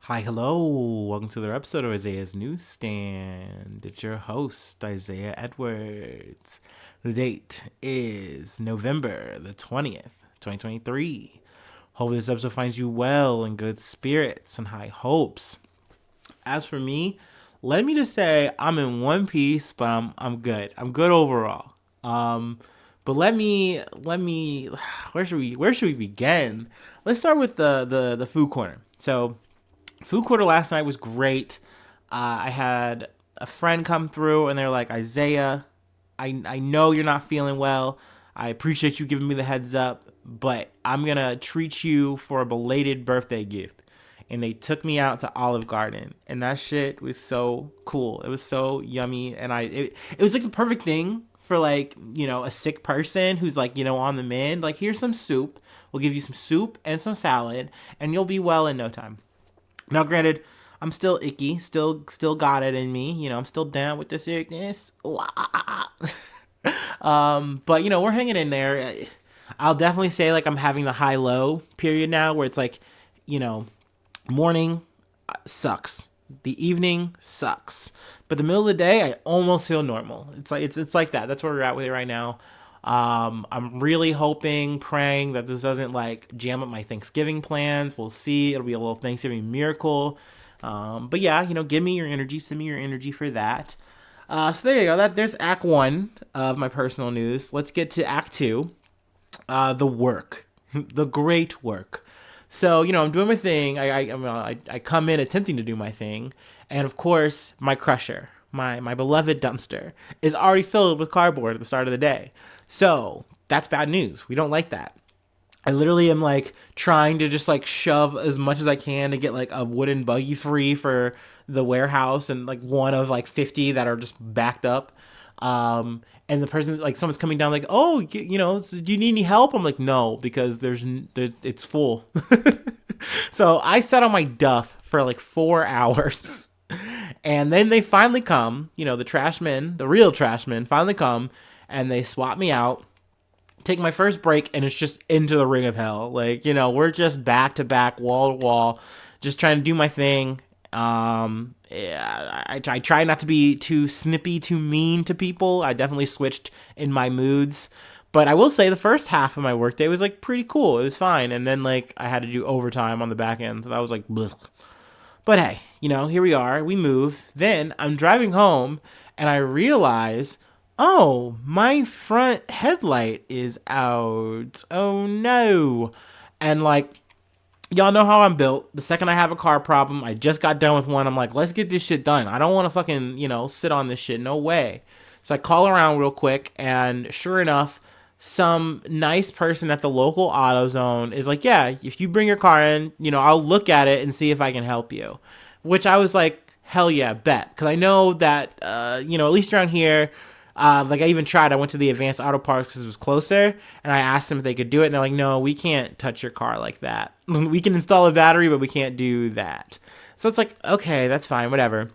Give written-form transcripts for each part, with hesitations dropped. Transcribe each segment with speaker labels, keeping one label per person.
Speaker 1: Hi, hello. Welcome to another episode of Isaiah's Newsstand. It's your host, Isaiah Edwards. The date is November the 20th, 2023. Hopefully this episode finds you well in good spirits and high hopes. As for me, let me just say I'm in one piece, but I'm good. I'm good overall. But let me where should we begin? Let's start with the food corner. So food quarter last night was great. I had a friend come through and they're like, Isaiah, I know you're not feeling well. I appreciate you giving me the heads up, but I'm going to treat you for a belated birthday gift. And they took me out to Olive Garden, and that shit was so cool. It was so yummy, and it was like the perfect thing for, like, a sick person who's like, on the mend. Like, here's some soup. We'll give you some soup and some salad, and you'll be well in no time. Now, granted, I'm still icky, still got it in me. I'm still down with the sickness. But we're hanging in there. I'll definitely say like I'm having the high low period now, where it's like, you know, morning sucks, the evening sucks, but the middle of the day I almost feel normal. It's like that. That's where we're at with it right now. I'm really hoping, praying that this doesn't like jam up my Thanksgiving plans. We'll see. It'll be a little Thanksgiving miracle. But yeah, give me your energy. Send me your energy for that. So there you go. There's Act One of my personal news. Let's get to Act Two. The work, the great work. So I'm doing my thing. I come in attempting to do my thing, and of course my crusher, my beloved dumpster, is already filled with cardboard at the start of the day. So that's bad news. We don't like that. I literally am like trying to just like shove as much as I can to get like a wooden buggy free for the warehouse, and like one of like 50 that are just backed up. And the person, like, someone's coming down like, oh, so do you need any help? I'm like, no, because it's full. So I sat on my duff for like 4 hours. And then they finally come, the trash men, the real trash men finally come, and they swap me out, take my first break, and it's just into the ring of hell. Like, we're just back to back, wall to wall, just trying to do my thing. Yeah, I try not to be too snippy, too mean to people. I definitely switched in my moods. But I will say the first half of my workday was like pretty cool. It was fine. And then like I had to do overtime on the back end. So that was like, blech. But hey, here we are. We move. Then I'm driving home and I realize, oh, my front headlight is out. Oh no. And like, y'all know how I'm built. The second I have a car problem, I just got done with one. I'm like, let's get this shit done. I don't want to fucking, sit on this shit. No way. So I call around real quick, and sure enough, some nice person at the local AutoZone is like, yeah, if you bring your car in, I'll look at it and see if I can help you. Which I was like, hell yeah, bet. Because I know that, at least around here, like I even tried. I went to the advanced auto parts because it was closer, and I asked them if they could do it, and they're like, "No, we can't touch your car like that. We can install a battery, but we can't do that." So it's like, okay, that's fine, whatever.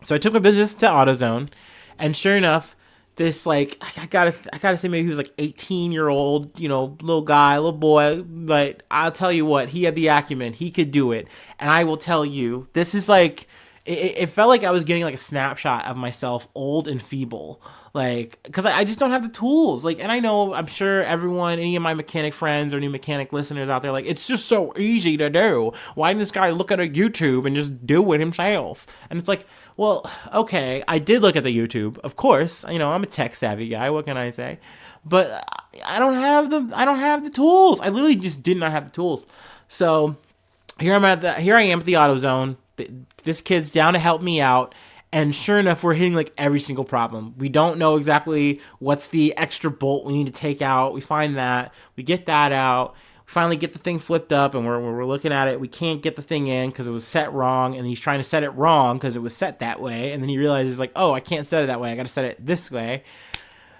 Speaker 1: So I took my business to AutoZone, and sure enough, this like I gotta say maybe he was like 18-year-old, little guy, little boy, but I'll tell you what, he had the acumen, he could do it, and I will tell you, this is like. It felt like I was getting like a snapshot of myself, old and feeble, like, because I just don't have the tools. Like, and I know, I'm sure everyone, any of my mechanic friends or new mechanic listeners out there, like, it's just so easy to do. Why didn't this guy look at a YouTube and just do it himself? And it's like, well, okay, I did look at the YouTube, of course. I'm a tech savvy guy. What can I say? But I don't have the tools. I literally just did not have the tools. So here I am at the AutoZone. This kid's down to help me out, and sure enough, we're hitting like every single problem. We don't know exactly what's the extra bolt we need to take out. We find that, we get that out, we finally get the thing flipped up, and we're looking at it. We can't get the thing in because it was set wrong, and he's trying to set it wrong because it was set that way, and then he realizes like, oh, I can't set it that way, I gotta set it this way.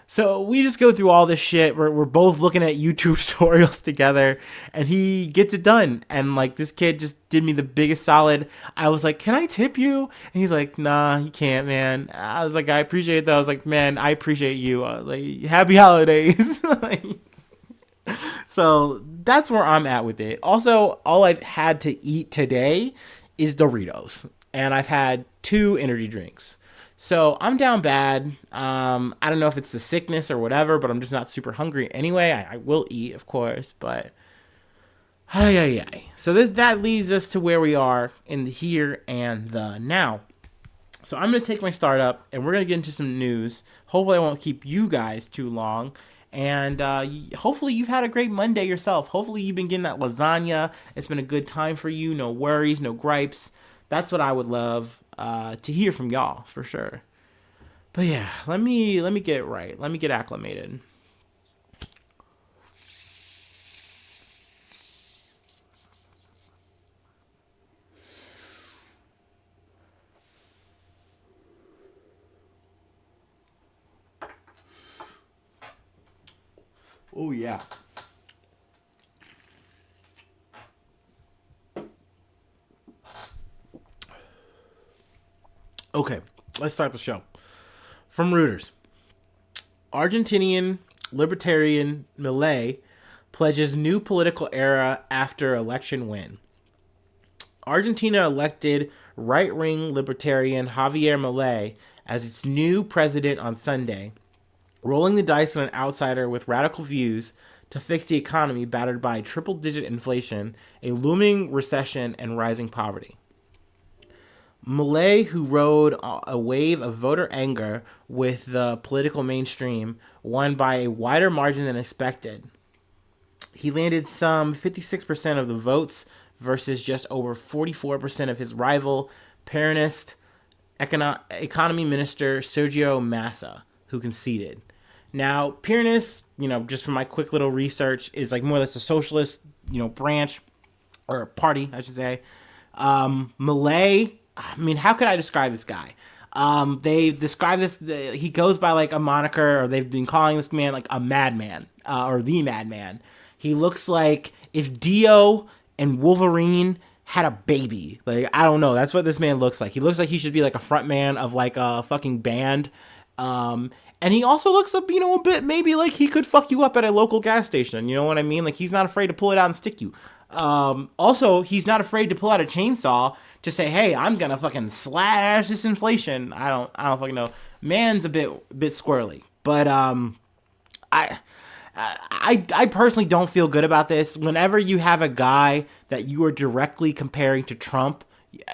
Speaker 1: So we just go through all this shit. We're both looking at YouTube tutorials together, and he gets it done. And like, this kid just did me the biggest solid. I was like, can I tip you? And he's like, nah, you can't, man. I was like, I appreciate it though. I was like, man, I appreciate you. Like, happy holidays. Like, so that's where I'm at with it. Also, all I've had to eat today is Doritos, and I've had 2 energy drinks. So I'm down bad. I don't know if it's the sickness or whatever, but I'm just not super hungry anyway. I will eat, of course, but ay ay ay. So that leads us to where we are in the here and the now. So I'm gonna take my startup, and we're gonna get into some news. Hopefully, I won't keep you guys too long. And hopefully, you've had a great Monday yourself. Hopefully, you've been getting that lasagna. It's been a good time for you. No worries, no gripes. That's what I would love to hear from y'all for sure. But yeah, let me get it right. Let me get acclimated. Oh yeah. Okay, let's start the show. From Reuters, Argentinian libertarian Milei pledges new political era after election win. Argentina elected right-wing libertarian Javier Milei as its new president on Sunday, rolling the dice on an outsider with radical views to fix the economy battered by triple-digit inflation, a looming recession, and rising poverty. Milei, who rode a wave of voter anger with the political mainstream, won by a wider margin than expected. He landed some 56% of the votes versus just over 44% of his rival, Peronist economy minister Sergio Massa, who conceded. Now, Peronist, just from my quick little research, is like more or less a socialist, branch or party, I should say. Milei, I mean, how could I describe this guy? They describe this. He goes by like a moniker, or they've been calling this man like a madman, or the madman. He looks like if Dio and Wolverine had a baby. Like, I don't know. That's what this man looks like. He looks like he should be like a front man of like a fucking band. And he also looks up, a bit maybe like he could fuck you up at a local gas station. You know what I mean? Like, he's not afraid to pull it out and stick you. Also, he's not afraid to pull out a chainsaw to say, "Hey, I'm gonna fucking slash this inflation." I don't fucking know. Man's a bit squirrely, but I. I personally don't feel good about this. Whenever you have a guy that you are directly comparing to Trump,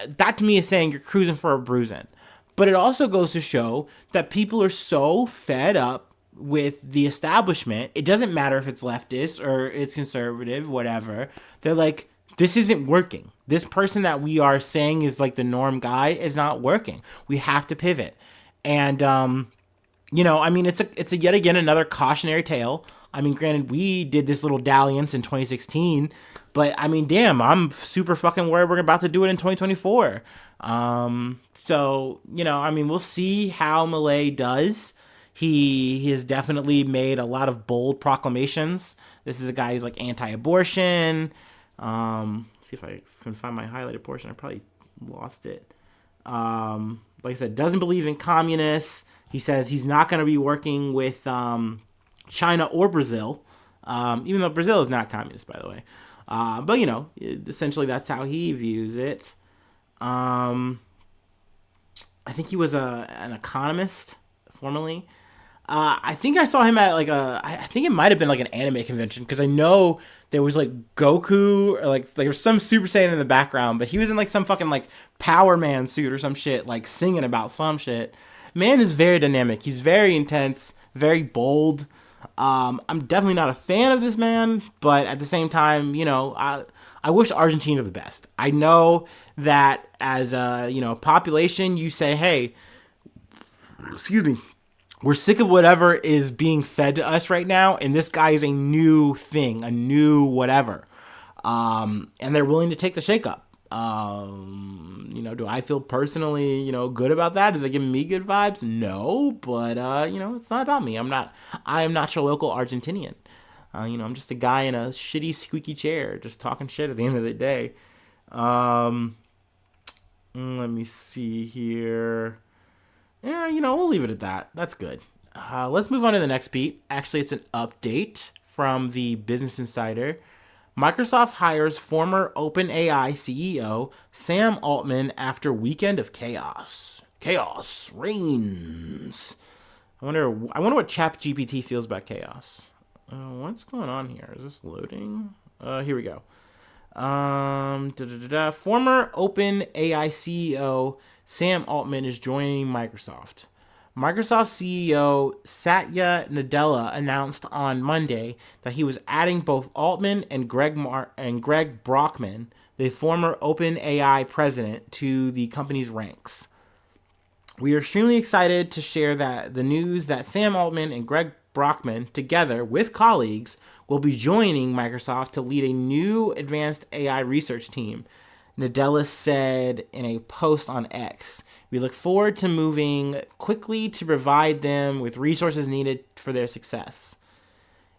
Speaker 1: that to me is saying you're cruising for a bruising. But it also goes to show that people are so fed up with the establishment. It doesn't matter if it's leftist or it's conservative, whatever. They're like, this isn't working. This person that we are saying is like the norm guy is not working. We have to pivot. And, I mean, it's a yet again another cautionary tale. I mean, granted, we did this little dalliance in 2016, but I mean, damn, I'm super fucking worried we're about to do it in 2024. So, I mean, we'll see how Milei does. He has definitely made a lot of bold proclamations. This is a guy who's like anti-abortion. See if I can find my highlighted portion. I probably lost it. Like I said, doesn't believe in communists. He says he's not going to be working with China or Brazil, even though Brazil is not communist, by the way. But, essentially that's how he views it. I think he was an economist formerly. I think I saw him at like I think it might have been like an anime convention, because I know there was like Goku, or like there was some Super Saiyan in the background, but he was in like some fucking like Power Man suit or some shit, like singing about some shit. Man is very dynamic. He's very intense, very bold. I'm definitely not a fan of this man, but at the same time, I wish Argentina the best. I know that as a, population, you say, hey, excuse me, we're sick of whatever is being fed to us right now, and this guy is a new thing, a new whatever. And they're willing to take the shakeup. Do I feel personally, good about that? Is it giving me good vibes? No, but it's not about me. I am not your local Argentinian. I'm just a guy in a shitty squeaky chair, just talking shit at the end of the day. Let me see here. Yeah, we'll leave it at that. That's good. Let's move on to the next beat. Actually, it's an update from the Business Insider. Microsoft hires former OpenAI CEO Sam Altman after weekend of chaos. Chaos reigns. I wonder what ChatGPT feels about chaos. What's going on here? Is this loading? Here we go. Former OpenAI CEO Sam Altman is joining Microsoft. Microsoft CEO Satya Nadella announced on Monday that he was adding both Altman and Greg Brockman, the former OpenAI president, to the company's ranks. We are extremely excited to share that the news that Sam Altman and Greg Brockman, together with colleagues, will be joining Microsoft to lead a new advanced AI research team, Nadella said in a post on X. We look forward to moving quickly to provide them with resources needed for their success.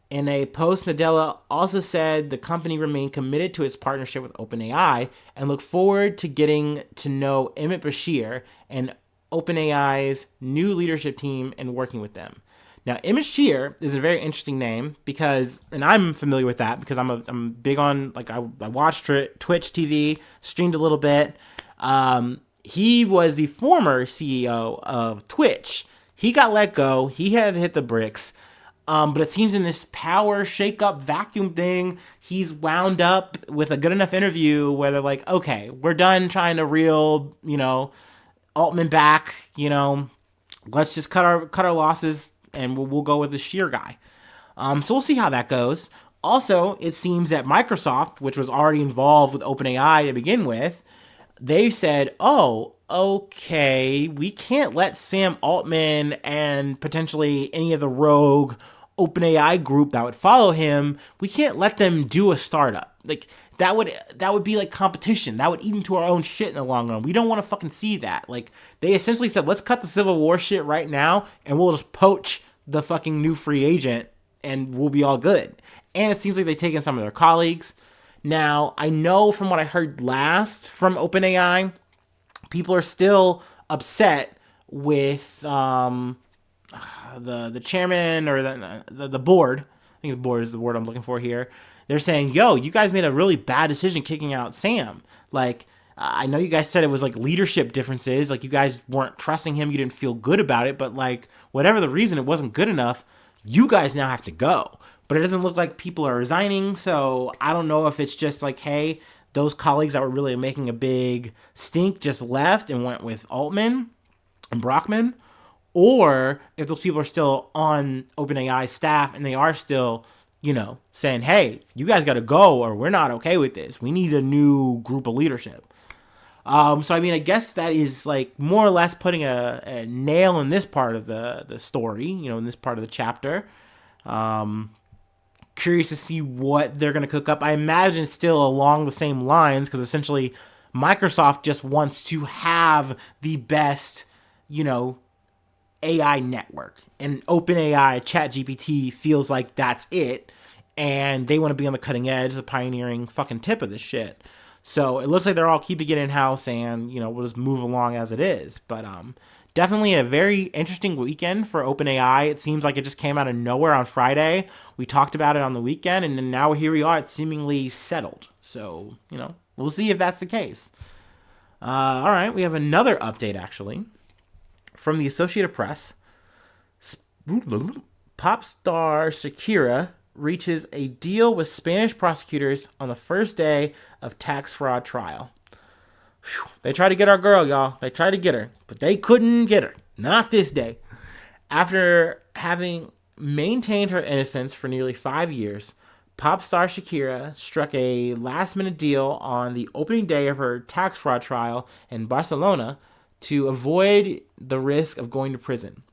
Speaker 1: In a post, Nadella also said the company remained committed to its partnership with OpenAI and look forward to getting to know Emmett Bashir and OpenAI's new leadership team and working with them. Now, Emmett Bashir is a very interesting name because, and I'm familiar with that because I'm big on, like, I watched Twitch TV, streamed a little bit. He was the former CEO of Twitch. He got let go. He had to hit the bricks. But it seems in this power shake-up vacuum thing, he's wound up with a good enough interview where they're like, okay, we're done trying to reel, Altman back, let's just cut our losses and we'll go with the sheer guy. So we'll see how that goes. Also, it seems that Microsoft, which was already involved with OpenAI to begin with, they said, oh, okay, we can't let Sam Altman and potentially any of the rogue OpenAI group that would follow him, we can't let them do a startup. Like, that would be like competition. That would eat into our own shit in the long run. We don't want to fucking see that. Like, they essentially said, let's cut the Civil War shit right now, and we'll just poach the fucking new free agent, and we'll be all good. And it seems like they've taken some of their colleagues. Now, I know from what I heard last from OpenAI, people are still upset with the chairman or the board. I think the board is the word I'm looking for here. They're saying, yo, you guys made a really bad decision kicking out Sam. Like, I know you guys said it was like leadership differences. Like, you guys weren't trusting him. You didn't feel good about it. But like, whatever the reason, it wasn't good enough. You guys now have to go. But it doesn't look like people are resigning. So I don't know if it's just like, hey, those colleagues that were really making a big stink just left and went with Altman and Brockman. Or if those people are still on OpenAI staff and they are still, saying, hey, you guys got to go or we're not okay with this. We need a new group of leadership. So, I mean, I guess that is like more or less putting a nail in this part of the story, in this part of the chapter. Curious to see what they're going to cook up. I imagine it's still along the same lines because essentially Microsoft just wants to have the best, AI network. And OpenAI, ChatGPT feels like that's it. And they want to be on the cutting edge, the pioneering fucking tip of this shit. So it looks like they're all keeping it in-house and, we'll just move along as it is. But definitely a very interesting weekend for OpenAI. It seems like it just came out of nowhere on Friday. We talked about it on the weekend, and then now here we are. It's seemingly settled. So, we'll see if that's the case. All right, we have another update, actually, from the Associated Press. Pop star Shakira reaches a deal with Spanish prosecutors on the first day of tax fraud trial. Whew. They tried to get our girl, y'all. They tried to get her, but they couldn't get her. Not this day. After having maintained her innocence for nearly 5 years, pop star Shakira struck a last-minute deal on the opening day of her tax fraud trial in Barcelona to avoid the risk of going to prison.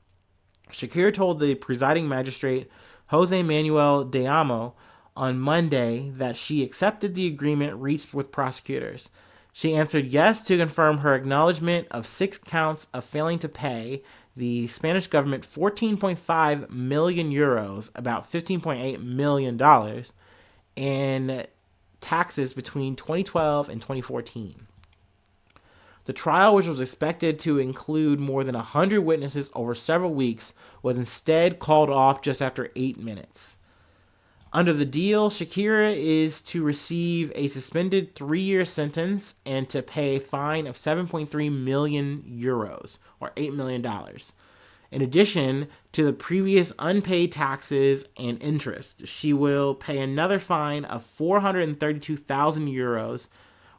Speaker 1: Shakira told the presiding magistrate, Jose Manuel de Amo, on Monday that she accepted the agreement reached with prosecutors. She answered yes to confirm her acknowledgement of 6 counts of failing to pay the Spanish government 14.5 million euros, about $15.8 million, in taxes between 2012 and 2014. The trial, which was expected to include more than 100 witnesses over several weeks, was instead called off just after 8 minutes. Under the deal, Shakira is to receive a suspended 3-year sentence and to pay a fine of 7.3 million euros or $8 million. In addition to the previous unpaid taxes and interest, she will pay another fine of 432,000 euros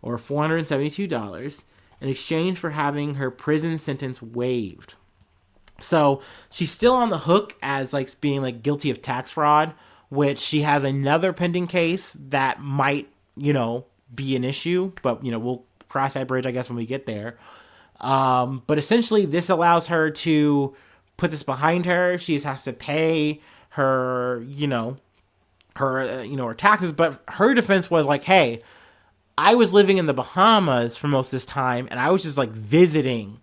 Speaker 1: or $472 in exchange for having her prison sentence waived. So she's still on the hook as like being like guilty of tax fraud, which she has another pending case that might, be an issue, but we'll cross that bridge, I guess, when we get there. But essentially this allows her to put this behind her. She just has to pay her, her taxes. But her defense was like, hey, I was living in the Bahamas for most of this time, and I was just like visiting,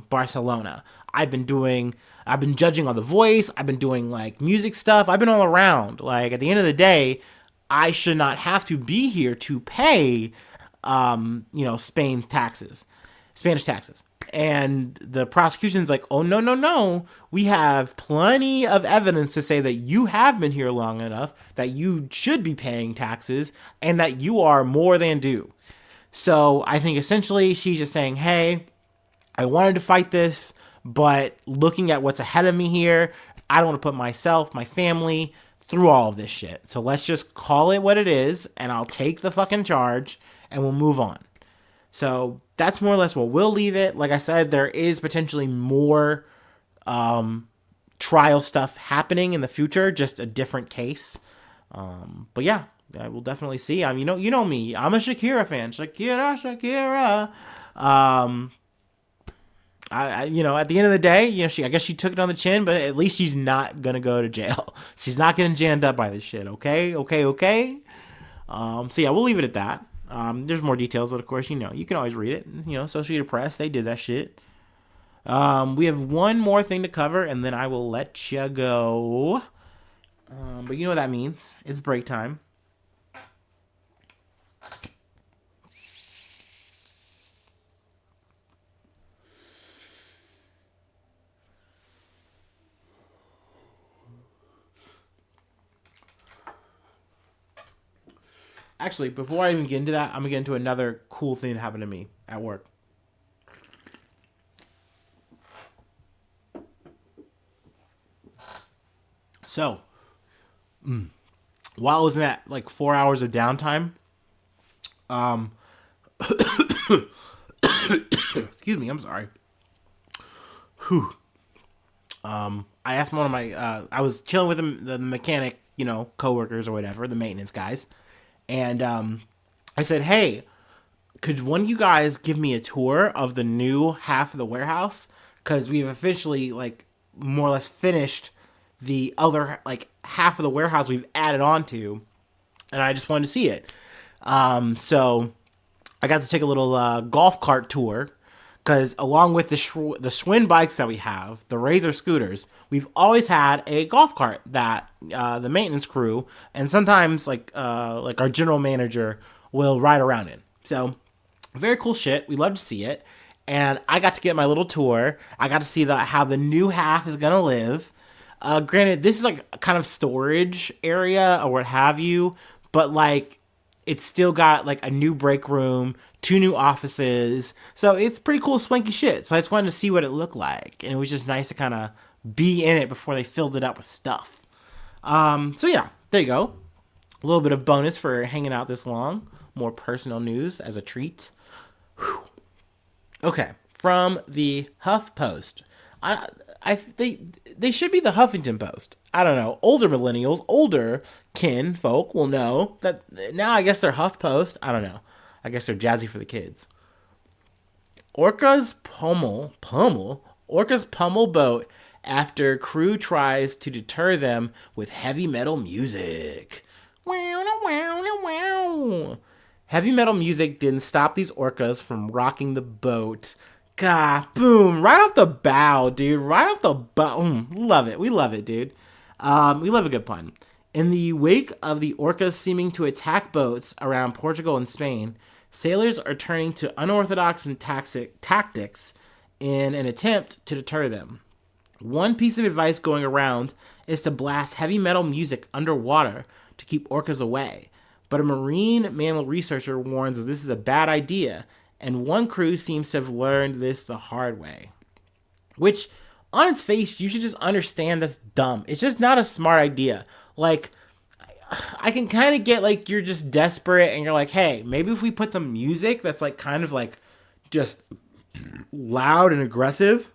Speaker 1: Barcelona. I've been judging on The Voice. I've been doing like music stuff. I've been all around. Like at the end of the day, I should not have to be here to pay, Spanish taxes. And the prosecution's like, oh, no. We have plenty of evidence to say that you have been here long enough, that you should be paying taxes, and that you are more than due. So I think essentially she's just saying, hey, I wanted to fight this, but looking at what's ahead of me here, I don't want to put myself, my family, through all of this shit. So let's just call it what it is, and I'll take the fucking charge, and we'll move on. So that's more or less what we'll leave it. Like I said, there is potentially more trial stuff happening in the future, just a different case. But yeah, I will definitely see. I mean, you know me. I'm a Shakira fan. Shakira. At the end of the day, I guess she took it on the chin, but at least she's not gonna go to jail. She's not getting jammed up by this shit. Okay. So yeah, we'll leave it at that. There's more details, but of course, you can always read it. Associated Press, they did that shit. We have one more thing to cover, and then I will let you go. But you know what that means. It's break time. Actually, before I even get into that, I'm going to get into another cool thing that happened to me at work. So, while I was in that, 4 hours of downtime, excuse me, I'm sorry. Whew. I asked one of my, I was chilling with the mechanic, coworkers or whatever, the maintenance guys. And I said, hey, could one of you guys give me a tour of the new half of the warehouse? Because we've officially, more or less finished the other, half of the warehouse we've added on to. And I just wanted to see it. So I got to take a little golf cart tour. Because along with the Schwinn bikes that we have, the Razor scooters, we've always had a golf cart that the maintenance crew and sometimes our general manager will ride around in. So very cool shit. We love to see it. And I got to get my little tour. I got to see how the new half is going to live. Granted, this is a kind of storage area or what have you. But it's still got a new break room, 2 new offices. So it's pretty cool, swanky shit. So I just wanted to see what it looked like. And it was just nice to kind of be in it before they filled it up with stuff. So yeah, there you go. A little bit of bonus for hanging out this long. More personal news as a treat. Whew. Okay, from the HuffPost. They should be the Huffington Post. I don't know. Older millennials, older kin folk will know that now. I guess they're HuffPost. I don't know. I guess they're jazzy for the kids. Orcas pummel boat after crew tries to deter them with heavy metal music. Heavy metal music didn't stop these orcas from rocking the boat. God, boom, right off the bow, dude. Right off the bow. Love it. We love it, dude. We love a good pun. In the wake of the orcas seeming to attack boats around Portugal and Spain, sailors are turning to unorthodox and tactics in an attempt to deter them. One piece of advice going around is to blast heavy metal music underwater to keep orcas away. But a marine mammal researcher warns that this is a bad idea, and one crew seems to have learned this the hard way. Which, on its face, you should just understand that's dumb. It's just not a smart idea. Like, I can kind of get like you're just desperate and you're like, hey, maybe if we put some music that's like kind of like just loud and aggressive,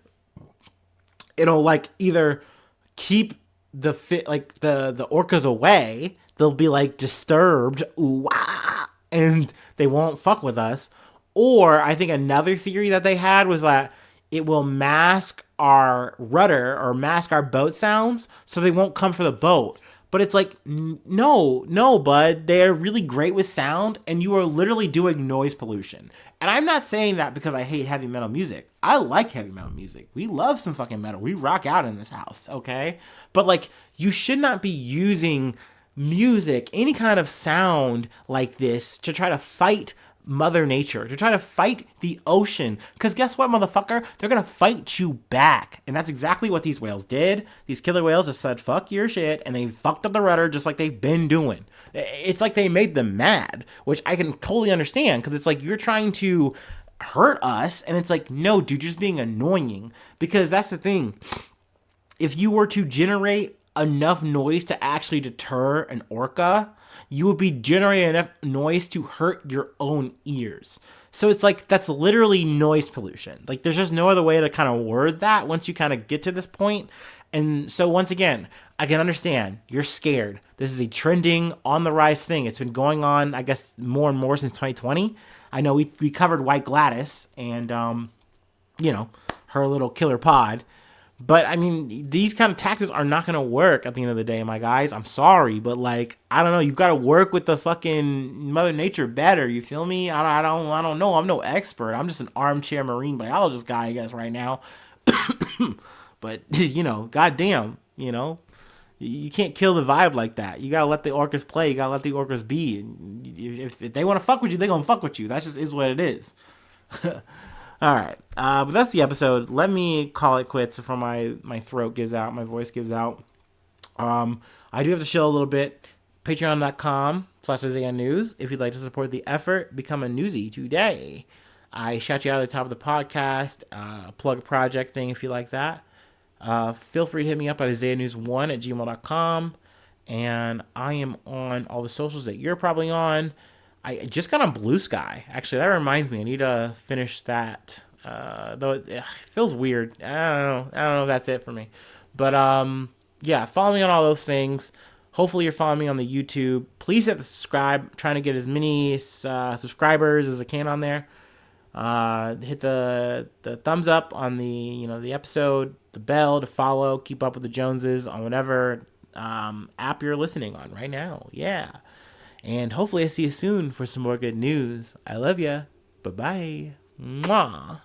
Speaker 1: it'll like either keep the orcas away. They'll be like disturbed, ooh, ah, and they won't fuck with us. Or I think another theory that they had was that it will mask our rudder or mask our boat sounds so they won't come for the boat. But it's like, no, bud. They're really great with sound, and you are literally doing noise pollution. And I'm not saying that because I hate heavy metal music. I like heavy metal music. We love some fucking metal. We rock out in this house, okay? But, like, you should not be using music, any kind of sound like this, to try to fight Mother Nature, to try to fight the ocean. Because guess what, motherfucker? They're going to fight you back. And that's exactly what these whales did. These killer whales just said, fuck your shit, and they fucked up the rudder just like they've been doing. It's like they made them mad, which I can totally understand, because it's like you're trying to hurt us, and it's like, no, dude, you're just being annoying. Because that's the thing. If you were to generate enough noise to actually deter an orca, you would be generating enough noise to hurt your own ears. So it's like, that's literally noise pollution. Like, there's just no other way to kind of word that once you kind of get to this point. And so once again, I can understand you're scared. This is a trending, on the rise thing. It's been going on, I guess, more and more since 2020. I know we covered White Gladys and, her little killer pod. But, I mean, these kind of tactics are not going to work at the end of the day, my guys. I'm sorry, but, like, I don't know. You've got to work with the fucking Mother Nature better. You feel me? I don't know. I'm no expert. I'm just an armchair marine biologist guy, I guess, right now. But, goddamn, you can't kill the vibe like that. You got to let the orcas play. You got to let the orcas be. And if they want to fuck with you, they're going to fuck with you. That just is what it is. All right, but that's the episode. Let me call it quits before my throat gives out, my voice gives out. I do have to chill a little bit. Patreon.com/Isaiah News. If you'd like to support the effort, become a newsie today. I shout you out at the top of the podcast. Plug a project thing if you like that. Feel free to hit me up at IsaiahNews1@gmail.com. And I am on all the socials that you're probably on. I just got on Blue Sky. Actually, that reminds me. I need to finish that. Though it feels weird. I don't know if that's it for me. But, yeah, follow me on all those things. Hopefully you're following me on the YouTube. Please hit the subscribe. I'm trying to get as many subscribers as I can on there. Hit the thumbs up on the episode, the bell to follow, keep up with the Joneses on whatever app you're listening on right now. Yeah. And hopefully I see you soon for some more good news. I love ya. Bye-bye. Mwah.